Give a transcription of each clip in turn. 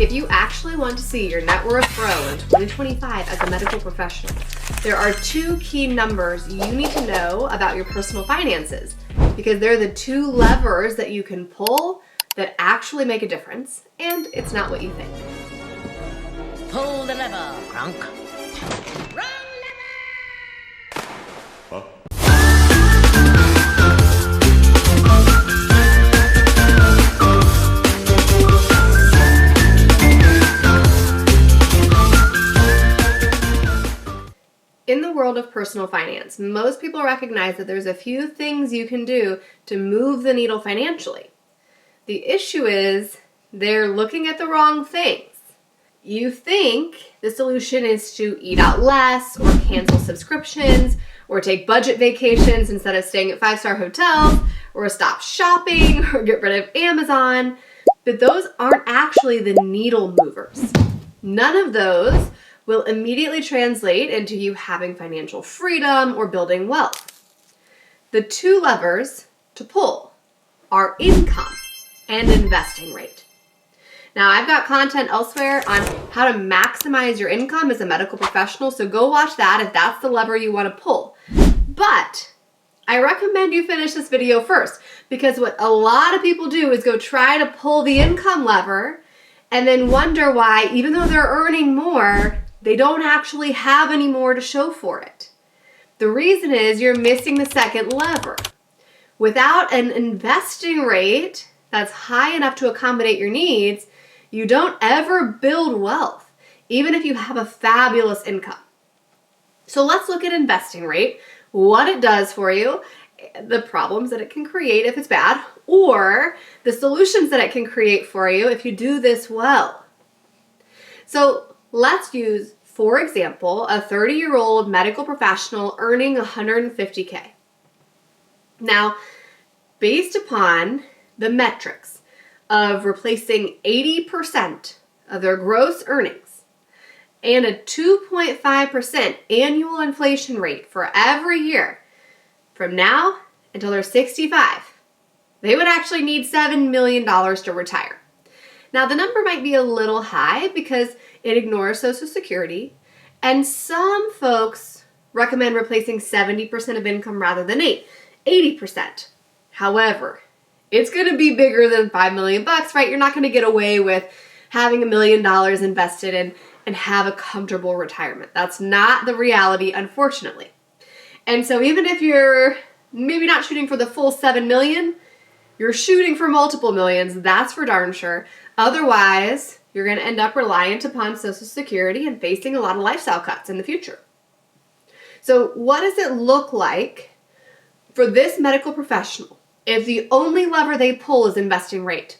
If you actually want to see your net worth grow in 2025 as a medical professional, there are two key numbers you need to know about your personal finances, because they're the two levers that you can pull that actually make a difference, and it's not what you think. Pull the lever, Kronk. Wrong lever! Huh? In the world of personal finance, most people recognize that there's a few things you can do to move the needle financially. The issue is they're looking at the wrong things. You think the solution is to eat out less, or cancel subscriptions, or take budget vacations instead of staying at 5-star hotels, or stop shopping, or get rid of Amazon, but those aren't actually the needle movers. None of those will immediately translate into you having financial freedom or building wealth. The two levers to pull are income and investing rate. Now, I've got content elsewhere on how to maximize your income as a medical professional, so go watch that if that's the lever you want to pull. But I recommend you finish this video first, because what a lot of people do is go try to pull the income lever and then wonder why, even though they're earning more, they don't actually have any more to show for it. The reason is you're missing the second lever. Without an investing rate that's high enough to accommodate your needs, you don't ever build wealth, even if you have a fabulous income. So let's look at investing rate, what it does for you, the problems that it can create if it's bad, or the solutions that it can create for you if you do this well. So let's use, for example, a 30-year-old medical professional earning $150K. Now, based upon the metrics of replacing 80% of their gross earnings and a 2.5% annual inflation rate for every year from now until they're 65, they would actually need $7 million to retire. Now, the number might be a little high because it ignores Social Security, and some folks recommend replacing 70% of income rather than 80%. However, it's going to be bigger than $5 million, right? You're not going to get away with having $1 million invested in and have a comfortable retirement. That's not the reality, unfortunately. And so even if you're maybe not shooting for the full 7 million, you're shooting for multiple millions, that's for darn sure. Otherwise, you're going to end up reliant upon Social Security and facing a lot of lifestyle cuts in the future. So what does it look like for this medical professional if the only lever they pull is investing rate?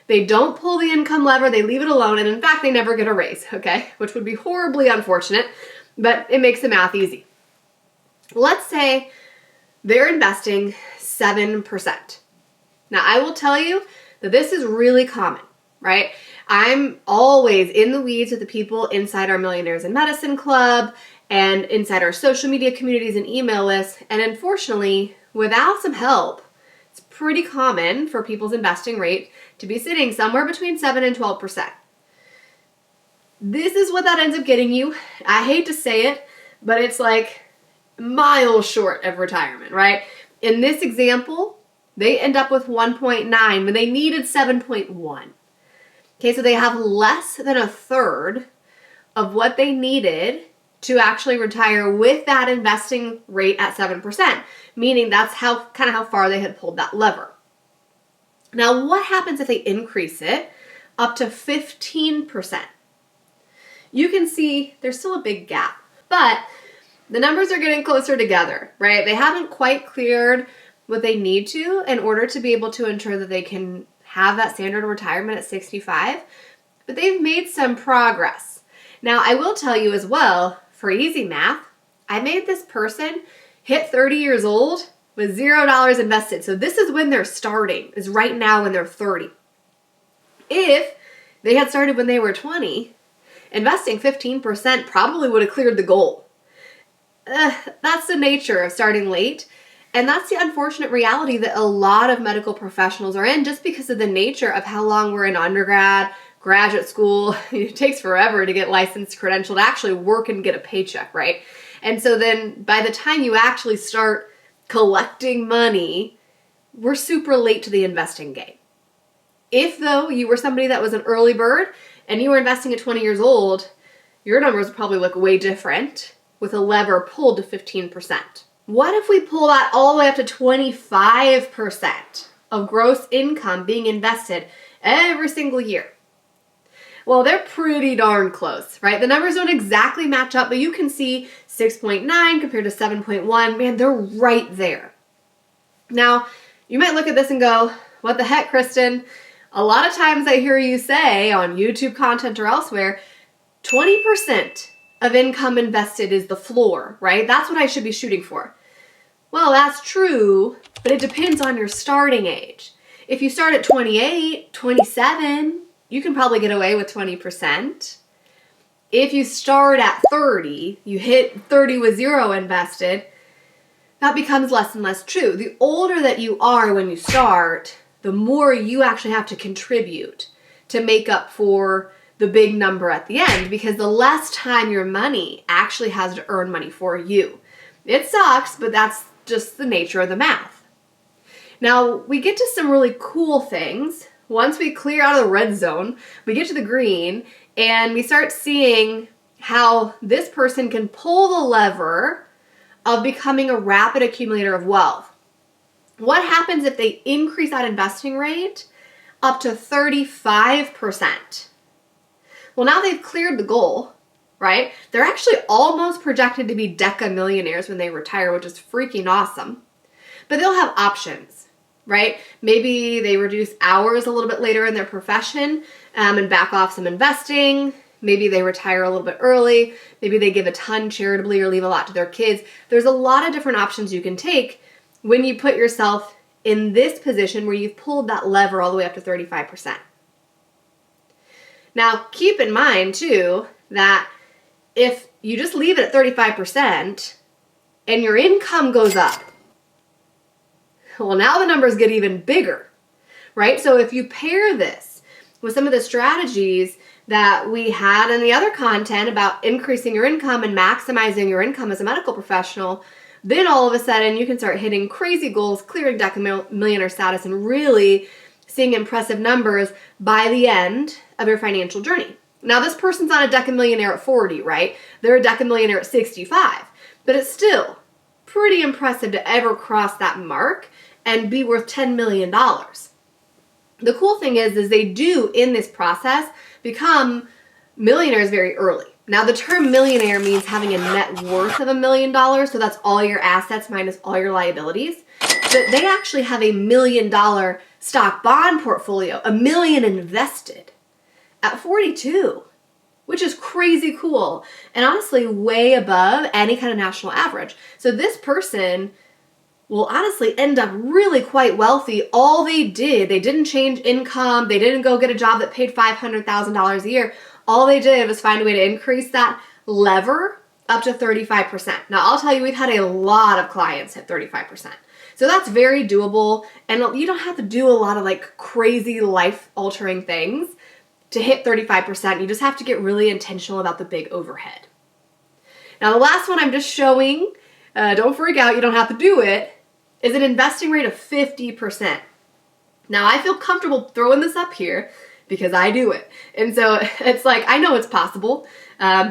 They don't pull the income lever, they leave it alone, and in fact, they never get a raise, okay? Which would be horribly unfortunate, but it makes the math easy. Let's say they're investing 7%. Now, I will tell you that this is really common, right? I'm always in the weeds with the people inside our Millionaires in Medicine Club and inside our social media communities and email lists, and unfortunately, without some help, it's pretty common for people's investing rate to be sitting somewhere between 7 and 12%. This is what that ends up getting you. I hate to say it, but it's like miles short of retirement, right? In this example, they end up with 1.9 when they needed 7.1. Okay, so they have less than a third of what they needed to actually retire with that investing rate at 7%, meaning that's kind of how far they had pulled that lever. Now, what happens if they increase it up to 15%? You can see there's still a big gap, but the numbers are getting closer together, right? They haven't quite cleared what they need to in order to be able to ensure that they can have that standard retirement at 65, but they've made some progress. Now, I will tell you as well, for easy math, I made this person hit 30 years old with $0 invested. So this is when they're starting, is right now when they're 30. If they had started when they were 20, investing 15% probably would have cleared the goal. That's the nature of starting late. And that's the unfortunate reality that a lot of medical professionals are in, just because of the nature of how long we're in undergrad, graduate school, it takes forever to get licensed, credentialed, to actually work and get a paycheck, right? And so then by the time you actually start collecting money, we're super late to the investing game. If though you were somebody that was an early bird and you were investing at 20 years old, your numbers would probably look way different with a lever pulled to 15%. What if we pull that all the way up to 25% of gross income being invested every single year? Well, they're pretty darn close, right? The numbers don't exactly match up, but you can see 6.9 compared to 7.1. Man, they're right there. Now, you might look at this and go, what the heck, Kristen? A lot of times I hear you say on YouTube content or elsewhere, 20% of income invested is the floor, right? That's what I should be shooting for. Well, that's true, but it depends on your starting age. If you start at 28, 27, you can probably get away with 20%. If you start at 30, you hit 30 with zero invested, that becomes less and less true. The older that you are when you start, the more you actually have to contribute to make up for the big number at the end, because the less time your money actually has to earn money for you. It sucks, but that's just the nature of the math. Now, we get to some really cool things. Once we clear out of the red zone, we get to the green, and we start seeing how this person can pull the lever of becoming a rapid accumulator of wealth. What happens if they increase that investing rate up to 35%? Well, now they've cleared the goal, right? They're actually almost projected to be deca millionaires when they retire, which is freaking awesome. But they'll have options, right? Maybe they reduce hours a little bit later in their profession and back off some investing. Maybe they retire a little bit early. Maybe they give a ton charitably or leave a lot to their kids. There's a lot of different options you can take when you put yourself in this position where you've pulled that lever all the way up to 35%. Now, keep in mind, too, that if you just leave it at 35% and your income goes up, well, now the numbers get even bigger, right? So if you pair this with some of the strategies that we had in the other content about increasing your income and maximizing your income as a medical professional, then all of a sudden you can start hitting crazy goals, clearing deca millionaire status, and really seeing impressive numbers by the end of your financial journey. Now, this person's not a deca millionaire at 40, right? They're a deca millionaire at 65, but it's still pretty impressive to ever cross that mark and be worth $10 million. The cool thing is they do, in this process, become millionaires very early. Now, the term millionaire means having a net worth of $1 million, so that's all your assets minus all your liabilities. But they actually have $1 million stock bond portfolio, $1 million invested at 42, which is crazy cool and honestly way above any kind of national average. So this person will honestly end up really quite wealthy. All they didn't change income. They didn't go get a job that paid $500,000 a year. All they did was find a way to increase that lever up to 35%. Now, I'll tell you, we've had a lot of clients hit 35%. So that's very doable, and you don't have to do a lot of like crazy life-altering things to hit 35%. You just have to get really intentional about the big overhead. Now, the last one I'm just showing, don't freak out, you don't have to do it, is an investing rate of 50%. Now, I feel comfortable throwing this up here because I do it. And so it's like, I know it's possible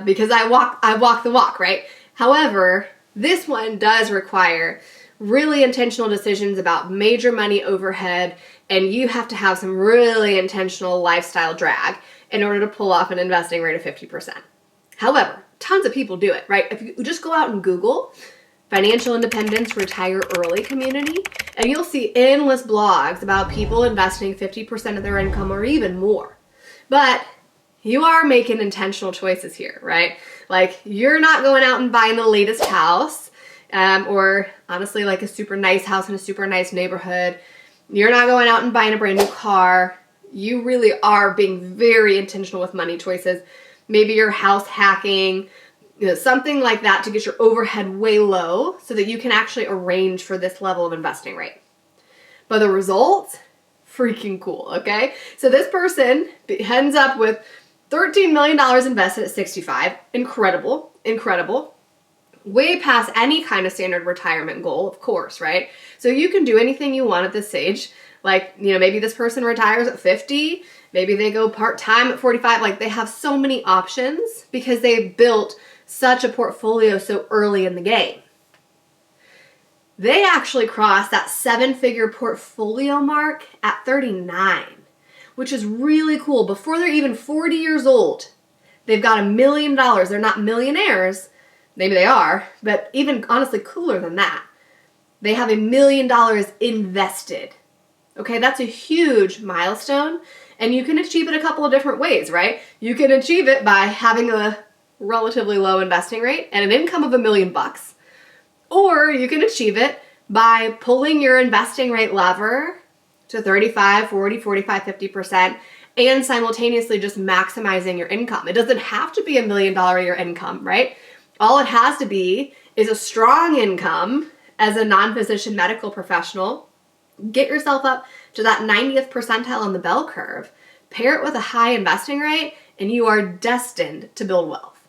because I walk the walk, right? However, this one does require really intentional decisions about major money overhead, and you have to have some really intentional lifestyle drag in order to pull off an investing rate of 50%. However, tons of people do it, right? If you just go out and Google financial independence retire early community, and you'll see endless blogs about people investing 50% of their income or even more. But you are making intentional choices here, right? Like, you're not going out and buying the latest house or honestly like a super nice house in a super nice neighborhood. You're not going out and buying a brand new car. You really are being very intentional with money choices. Maybe you're house hacking, something like that to get your overhead way low so that you can actually arrange for this level of investing rate. But the results, freaking cool, okay? So this person ends up with $13 million invested at 65. Incredible, incredible. Way past any kind of standard retirement goal, of course, right? So you can do anything you want at this age. Like, maybe this person retires at 50, maybe they go part-time at 45. Like, they have so many options because they've built such a portfolio so early in the game. They actually crossed that 7-figure portfolio mark at 39, which is really cool. Before they're even 40 years old, they've got $1 million. They're not millionaires. Maybe they are, but even honestly cooler than that. They have $1 million invested. Okay, that's a huge milestone, and you can achieve it a couple of different ways, right? You can achieve it by having a relatively low investing rate and an income of $1 million. Or you can achieve it by pulling your investing rate lever to 35, 40, 45, 50%, and simultaneously just maximizing your income. It doesn't have to be $1 million a year income, right? All it has to be is a strong income as a non-physician medical professional. Get yourself up to that 90th percentile on the bell curve, pair it with a high investing rate, and you are destined to build wealth.